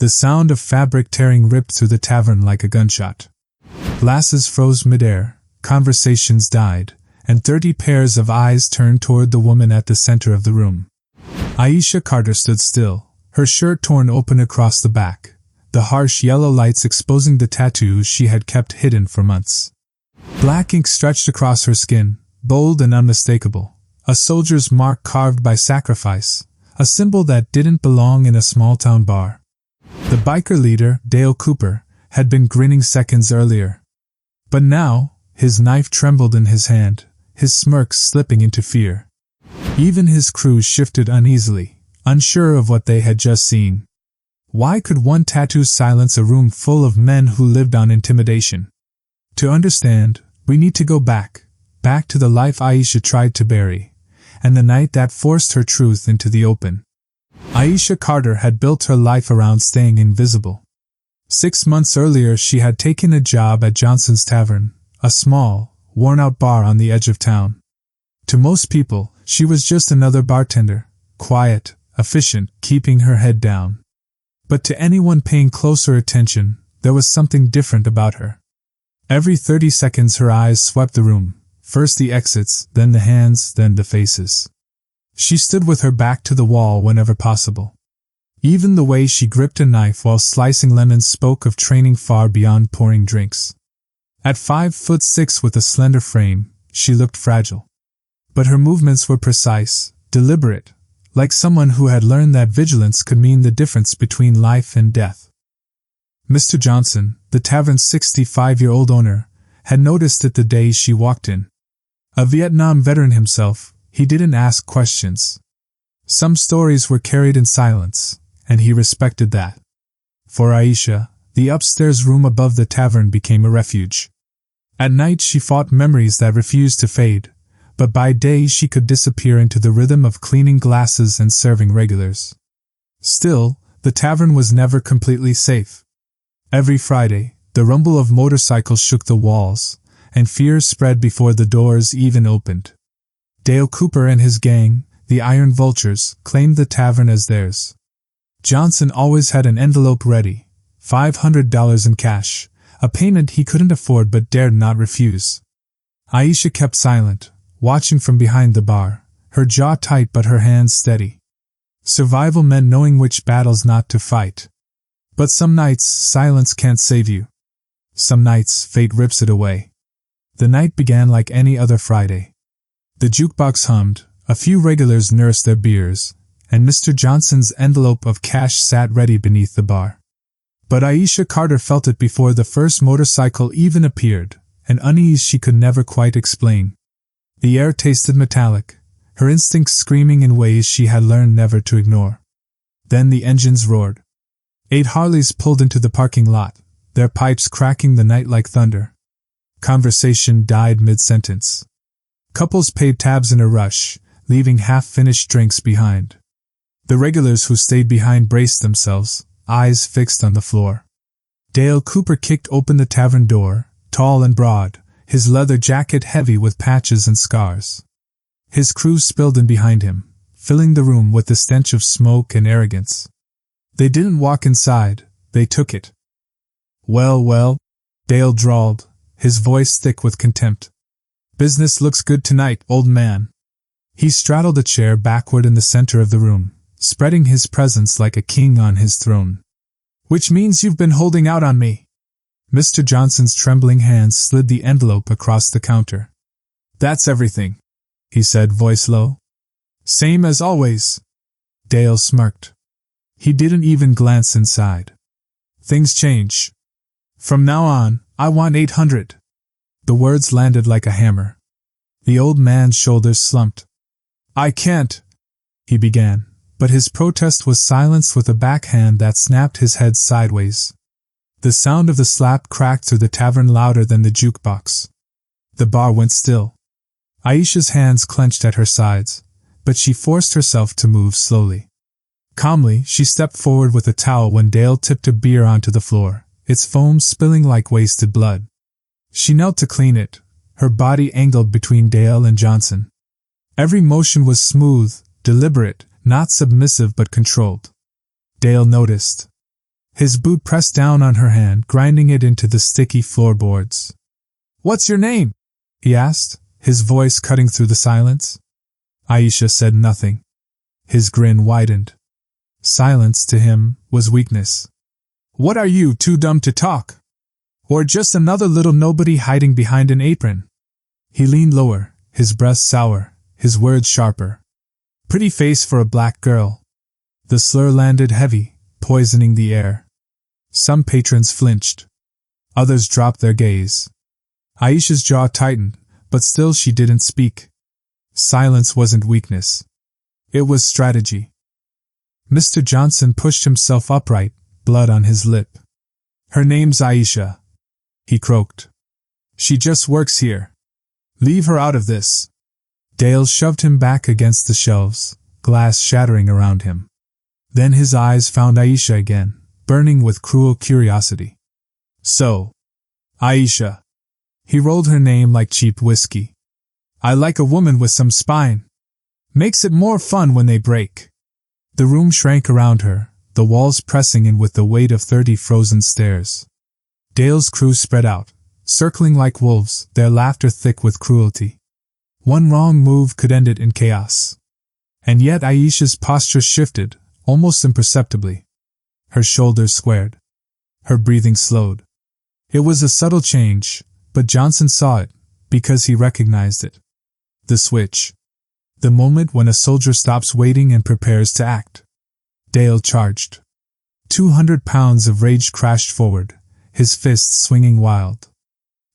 The sound of fabric tearing ripped through the tavern like a gunshot. Glasses froze midair, conversations died, and 30 pairs of eyes turned toward the woman at the center of the room. Aisha Carter stood still, her shirt torn open across the back, the harsh yellow lights exposing the tattoos she had kept hidden for months. Black ink stretched across her skin, bold and unmistakable, a soldier's mark carved by sacrifice, a symbol that didn't belong in a small-town bar. The biker leader, Dale Cooper, had been grinning seconds earlier. But now, his knife trembled in his hand, his smirk slipping into fear. Even his crew shifted uneasily, unsure of what they had just seen. Why could one tattoo silence a room full of men who lived on intimidation? To understand, we need to go back to the life Aisha tried to bury, and the night that forced her truth into the open. Aisha Carter had built her life around staying invisible. 6 months earlier she had taken a job at Johnson's Tavern, a small, worn-out bar on the edge of town. To most people, she was just another bartender, quiet, efficient, keeping her head down. But to anyone paying closer attention, there was something different about her. Every 30 seconds her eyes swept the room, first the exits, then the hands, then the faces. She stood with her back to the wall whenever possible. Even the way she gripped a knife while slicing lemons spoke of training far beyond pouring drinks. At 5'6" with a slender frame, she looked fragile. But her movements were precise, deliberate, like someone who had learned that vigilance could mean the difference between life and death. Mr. Johnson, the tavern's 65-year-old owner, had noticed it the day she walked in. A Vietnam veteran himself, he didn't ask questions. Some stories were carried in silence, and he respected that. For Aisha, the upstairs room above the tavern became a refuge. At night she fought memories that refused to fade, but by day she could disappear into the rhythm of cleaning glasses and serving regulars. Still, the tavern was never completely safe. Every Friday, the rumble of motorcycles shook the walls, and fear spread before the doors even opened. Dale Cooper and his gang, the Iron Vultures, claimed the tavern as theirs. Johnson always had an envelope ready, $500 in cash, a payment he couldn't afford but dared not refuse. Aisha kept silent, watching from behind the bar, her jaw tight but her hands steady. Survival meant knowing which battles not to fight. But some nights, silence can't save you. Some nights, fate rips it away. The night began like any other Friday. The jukebox hummed, a few regulars nursed their beers, and Mr. Johnson's envelope of cash sat ready beneath the bar. But Aisha Carter felt it before the first motorcycle even appeared, an unease she could never quite explain. The air tasted metallic, her instincts screaming in ways she had learned never to ignore. Then the engines roared. 8 Harleys pulled into the parking lot, their pipes cracking the night like thunder. Conversation died mid-sentence. Couples paid tabs in a rush, leaving half-finished drinks behind. The regulars who stayed behind braced themselves, eyes fixed on the floor. Dale Cooper kicked open the tavern door, tall and broad, his leather jacket heavy with patches and scars. His crew spilled in behind him, filling the room with the stench of smoke and arrogance. They didn't walk inside, they took it. Well, Dale drawled, his voice thick with contempt. Business looks good tonight, old man. He straddled a chair backward in the center of the room, spreading his presence like a king on his throne. Which means you've been holding out on me. Mr. Johnson's trembling hands slid the envelope across the counter. That's everything, he said, voice low. Same as always. Dale smirked. He didn't even glance inside. Things change. From now on, I want 800. The words landed like a hammer. The old man's shoulders slumped. I can't, he began, but his protest was silenced with a backhand that snapped his head sideways. The sound of the slap cracked through the tavern louder than the jukebox. The bar went still. Aisha's hands clenched at her sides, but she forced herself to move slowly. Calmly, she stepped forward with a towel when Dale tipped a beer onto the floor, its foam spilling like wasted blood. She knelt to clean it, her body angled between Dale and Johnson. Every motion was smooth, deliberate, not submissive but controlled. Dale noticed. His boot pressed down on her hand, grinding it into the sticky floorboards. "What's your name?" he asked, his voice cutting through the silence. Aisha said nothing. His grin widened. Silence, to him, was weakness. "What are you, too dumb to talk? Or just another little nobody hiding behind an apron?" He leaned lower, his breath sour, his words sharper. "Pretty face for a black girl." The slur landed heavy, poisoning the air. Some patrons flinched. Others dropped their gaze. Aisha's jaw tightened, but still she didn't speak. Silence wasn't weakness. It was strategy. Mr. Johnson pushed himself upright, blood on his lip. "Her name's Aisha," he croaked. "She just works here. Leave her out of this." Dale shoved him back against the shelves, glass shattering around him. Then his eyes found Aisha again, burning with cruel curiosity. "So, Aisha." He rolled her name like cheap whiskey. "I like a woman with some spine. Makes it more fun when they break." The room shrank around her, the walls pressing in with the weight of 30 frozen stares. Dale's crew spread out, circling like wolves, their laughter thick with cruelty. One wrong move could end it in chaos. And yet Aisha's posture shifted, almost imperceptibly. Her shoulders squared. Her breathing slowed. It was a subtle change, but Johnson saw it, because he recognized it. The switch. The moment when a soldier stops waiting and prepares to act. Dale charged. 200 pounds of rage crashed forward, his fists swinging wild.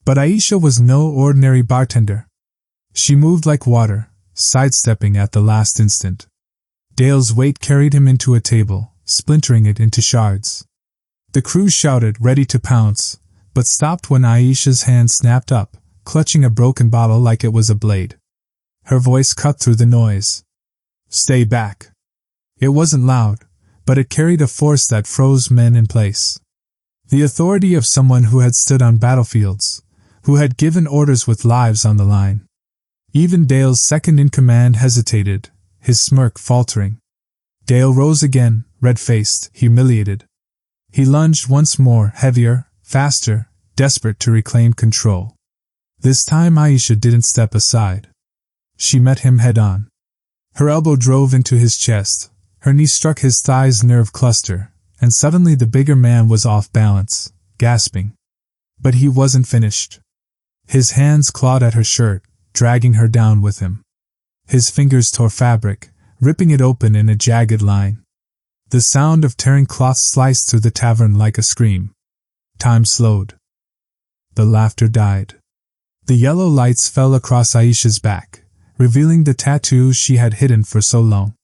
But Aisha was no ordinary bartender. She moved like water, sidestepping at the last instant. Dale's weight carried him into a table, splintering it into shards. The crew shouted, ready to pounce, but stopped when Aisha's hand snapped up, clutching a broken bottle like it was a blade. Her voice cut through the noise. "Stay back." It wasn't loud, but it carried a force that froze men in place. The authority of someone who had stood on battlefields, who had given orders with lives on the line. Even Dale's second-in-command hesitated, his smirk faltering. Dale rose again, red-faced, humiliated. He lunged once more, heavier, faster, desperate to reclaim control. This time Aisha didn't step aside. She met him head-on. Her elbow drove into his chest, her knee struck his thigh's nerve cluster, and suddenly the bigger man was off balance, gasping. But he wasn't finished. His hands clawed at her shirt, dragging her down with him. His fingers tore fabric, ripping it open in a jagged line. The sound of tearing cloth sliced through the tavern like a scream. Time slowed. The laughter died. The yellow lights fell across Aisha's back, revealing the tattoo she had hidden for so long.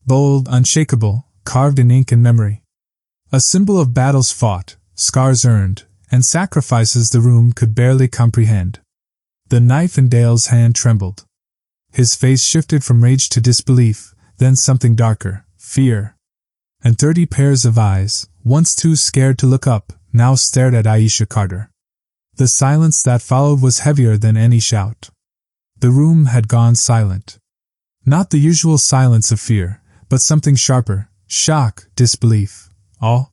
Bold, unshakable, carved in ink and memory. A symbol of battles fought, scars earned, and sacrifices the room could barely comprehend. The knife in Dale's hand trembled. His face shifted from rage to disbelief, then something darker, fear. And 30 pairs of eyes, once too scared to look up, now stared at Aisha Carter. The silence that followed was heavier than any shout. The room had gone silent. Not the usual silence of fear, but something sharper, shock, disbelief, awe.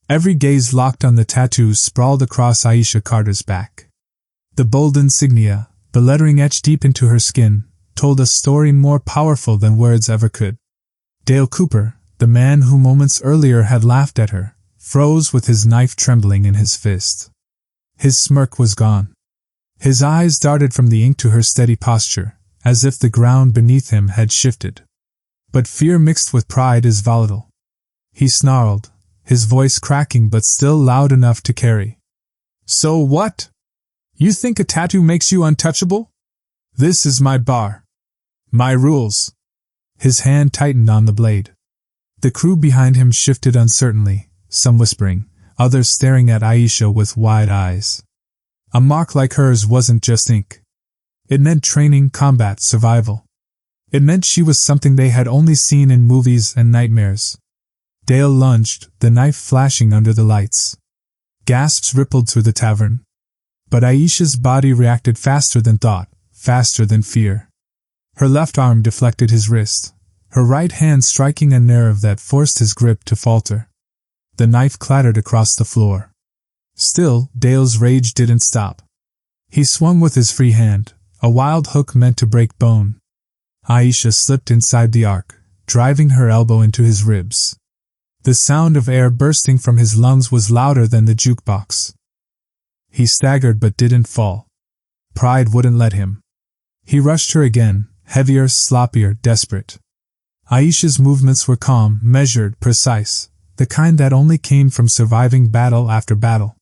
Every gaze locked on the tattoos sprawled across Aisha Carter's back. The bold insignia, the lettering etched deep into her skin, told a story more powerful than words ever could. Dale Cooper, the man who moments earlier had laughed at her, froze with his knife trembling in his fist. His smirk was gone. His eyes darted from the ink to her steady posture, as if the ground beneath him had shifted. But fear mixed with pride is volatile. He snarled, his voice cracking but still loud enough to carry. "So what? You think a tattoo makes you untouchable? This is my bar. My rules." His hand tightened on the blade. The crew behind him shifted uncertainly, some whispering, others staring at Aisha with wide eyes. A mark like hers wasn't just ink. It meant training, combat, survival. It meant she was something they had only seen in movies and nightmares. Dale lunged, the knife flashing under the lights. Gasps rippled through the tavern. But Aisha's body reacted faster than thought, faster than fear. Her left arm deflected his wrist, her right hand striking a nerve that forced his grip to falter. The knife clattered across the floor. Still, Dale's rage didn't stop. He swung with his free hand, a wild hook meant to break bone. Aisha slipped inside the arc, driving her elbow into his ribs. The sound of air bursting from his lungs was louder than the jukebox. He staggered but didn't fall. Pride wouldn't let him. He rushed her again, heavier, sloppier, desperate. Aisha's movements were calm, measured, precise, the kind that only came from surviving battle after battle.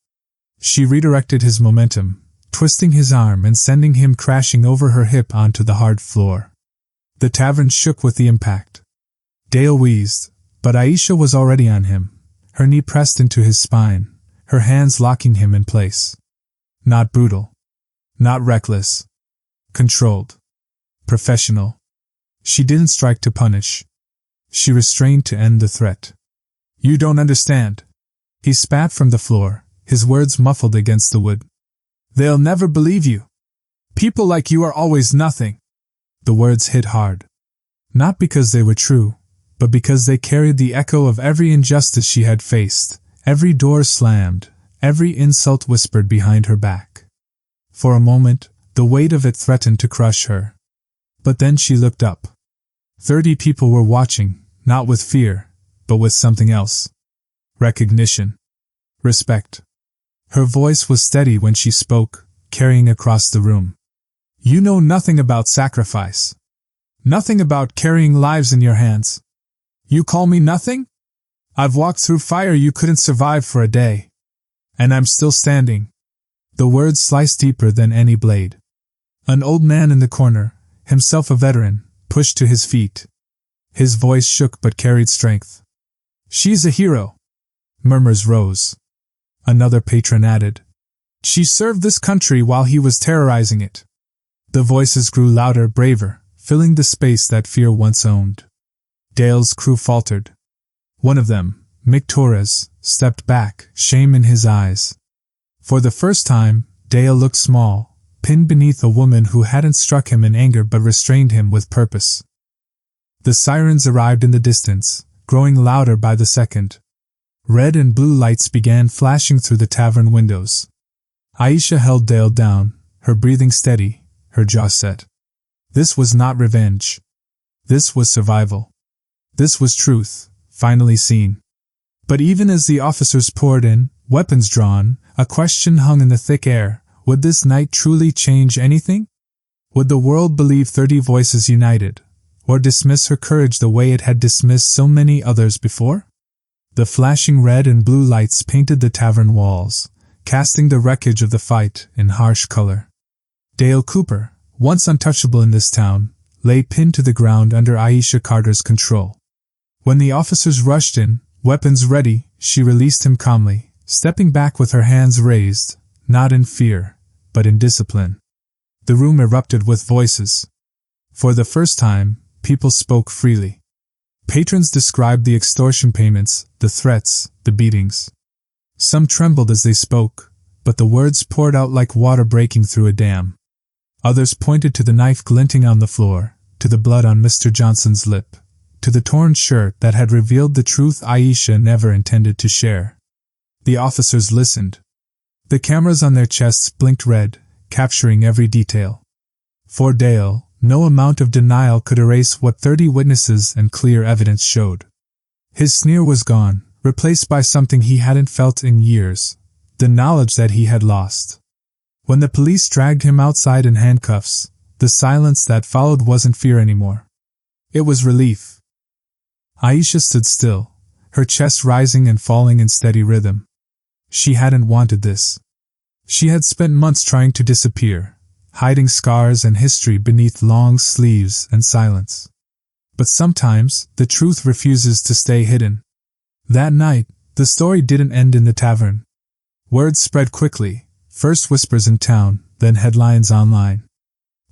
She redirected his momentum, twisting his arm and sending him crashing over her hip onto the hard floor. The tavern shook with the impact. Dale wheezed, but Aisha was already on him, her knee pressed into his spine, her hands locking him in place. Not brutal. Not reckless. Controlled. Professional. She didn't strike to punish. She restrained to end the threat. You don't understand. He spat from the floor, his words muffled against the wood. They'll never believe you. People like you are always nothing. The words hit hard. Not because they were true, but because they carried the echo of every injustice she had faced, every door slammed, every insult whispered behind her back. For a moment, the weight of it threatened to crush her. But then she looked up. 30 people were watching, not with fear, but with something else. Recognition. Respect. Her voice was steady when she spoke, carrying across the room. You know nothing about sacrifice. Nothing about carrying lives in your hands. You call me nothing? I've walked through fire you couldn't survive for a day. And I'm still standing. The words sliced deeper than any blade. An old man in the corner, himself a veteran, pushed to his feet. His voice shook but carried strength. She's a hero. Murmurs rose. Another patron added. She served this country while he was terrorizing it. The voices grew louder, braver, filling the space that fear once owned. Dale's crew faltered. One of them, Mick Torres, stepped back, shame in his eyes. For the first time, Dale looked small, pinned beneath a woman who hadn't struck him in anger but restrained him with purpose. The sirens arrived in the distance, growing louder by the second. Red and blue lights began flashing through the tavern windows. Aisha held Dale down, her breathing steady, her jaw set. This was not revenge. This was survival. This was truth, finally seen. But even as the officers poured in, weapons drawn, a question hung in the thick air. Would this night truly change anything? Would the world believe 30 voices united, or dismiss her courage the way it had dismissed so many others before? The flashing red and blue lights painted the tavern walls, casting the wreckage of the fight in harsh color. Dale Cooper, once untouchable in this town, lay pinned to the ground under Aisha Carter's control. When the officers rushed in, weapons ready, she released him calmly, stepping back with her hands raised, not in fear, but in discipline. The room erupted with voices. For the first time, people spoke freely. Patrons described the extortion payments, the threats, the beatings. Some trembled as they spoke, but the words poured out like water breaking through a dam. Others pointed to the knife glinting on the floor, to the blood on Mr. Johnson's lip, to the torn shirt that had revealed the truth Aisha never intended to share. The officers listened. The cameras on their chests blinked red, capturing every detail. For Dale, no amount of denial could erase what 30 witnesses and clear evidence showed. His sneer was gone, replaced by something he hadn't felt in years, the knowledge that he had lost. When the police dragged him outside in handcuffs, the silence that followed wasn't fear anymore. It was relief. Aisha stood still, her chest rising and falling in steady rhythm. She hadn't wanted this. She had spent months trying to disappear, hiding scars and history beneath long sleeves and silence. But sometimes, the truth refuses to stay hidden. That night, the story didn't end in the tavern. Word spread quickly, first whispers in town, then headlines online.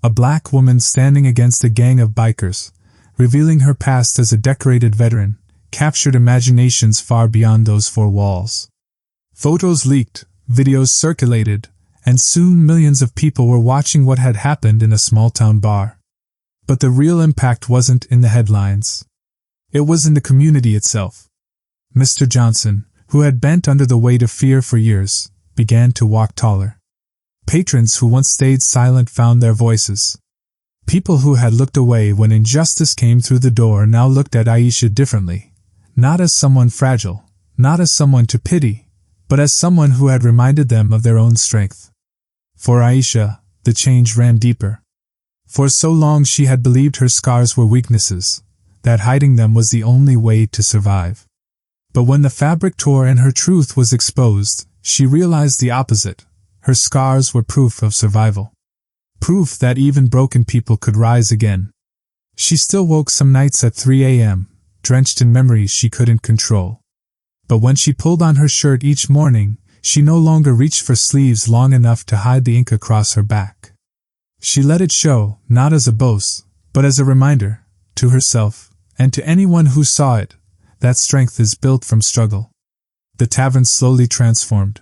A black woman standing against a gang of bikers, revealing her past as a decorated veteran, captured imaginations far beyond those four walls. Photos leaked, videos circulated, and soon millions of people were watching what had happened in a small-town bar. But the real impact wasn't in the headlines. It was in the community itself. Mr. Johnson, who had bent under the weight of fear for years, began to walk taller. Patrons who once stayed silent found their voices. People who had looked away when injustice came through the door now looked at Aisha differently, not as someone fragile, not as someone to pity, but as someone who had reminded them of their own strength. For Aisha, the change ran deeper. For so long she had believed her scars were weaknesses, that hiding them was the only way to survive. But when the fabric tore and her truth was exposed, she realized the opposite. Her scars were proof of survival. Proof that even broken people could rise again. She still woke some nights at 3 a.m., drenched in memories she couldn't control. But when she pulled on her shirt each morning, she no longer reached for sleeves long enough to hide the ink across her back. She let it show, not as a boast, but as a reminder, to herself, and to anyone who saw it, that strength is built from struggle. The tavern slowly transformed.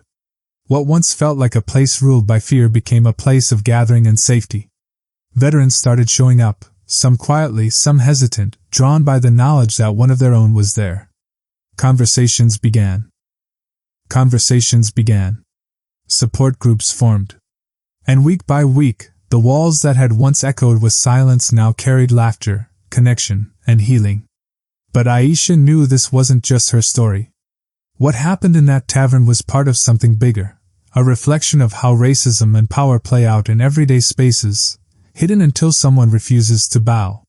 What once felt like a place ruled by fear became a place of gathering and safety. Veterans started showing up, some quietly, some hesitant, drawn by the knowledge that one of their own was there. Conversations began. Support groups formed. And week by week, the walls that had once echoed with silence now carried laughter, connection, and healing. But Aisha knew this wasn't just her story. What happened in that tavern was part of something bigger, a reflection of how racism and power play out in everyday spaces, hidden until someone refuses to bow.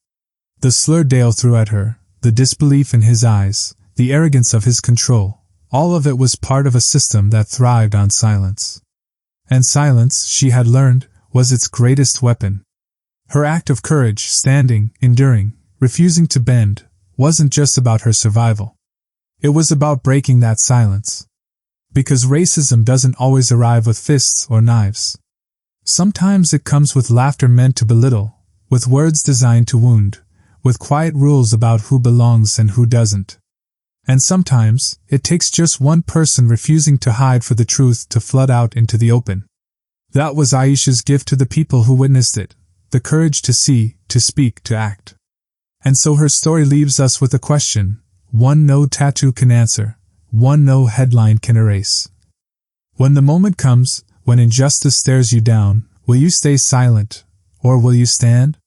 The slur Dale threw at her, the disbelief in his eyes, the arrogance of his control, all of it was part of a system that thrived on silence. And silence, she had learned, was its greatest weapon. Her act of courage, standing, enduring, refusing to bend, wasn't just about her survival. It was about breaking that silence. Because racism doesn't always arrive with fists or knives. Sometimes it comes with laughter meant to belittle, with words designed to wound, with quiet rules about who belongs and who doesn't. And sometimes, it takes just one person refusing to hide for the truth to flood out into the open. That was Aisha's gift to the people who witnessed it, the courage to see, to speak, to act. And so her story leaves us with a question, one no tattoo can answer, one no headline can erase. When the moment comes, when injustice stares you down, will you stay silent, or will you stand?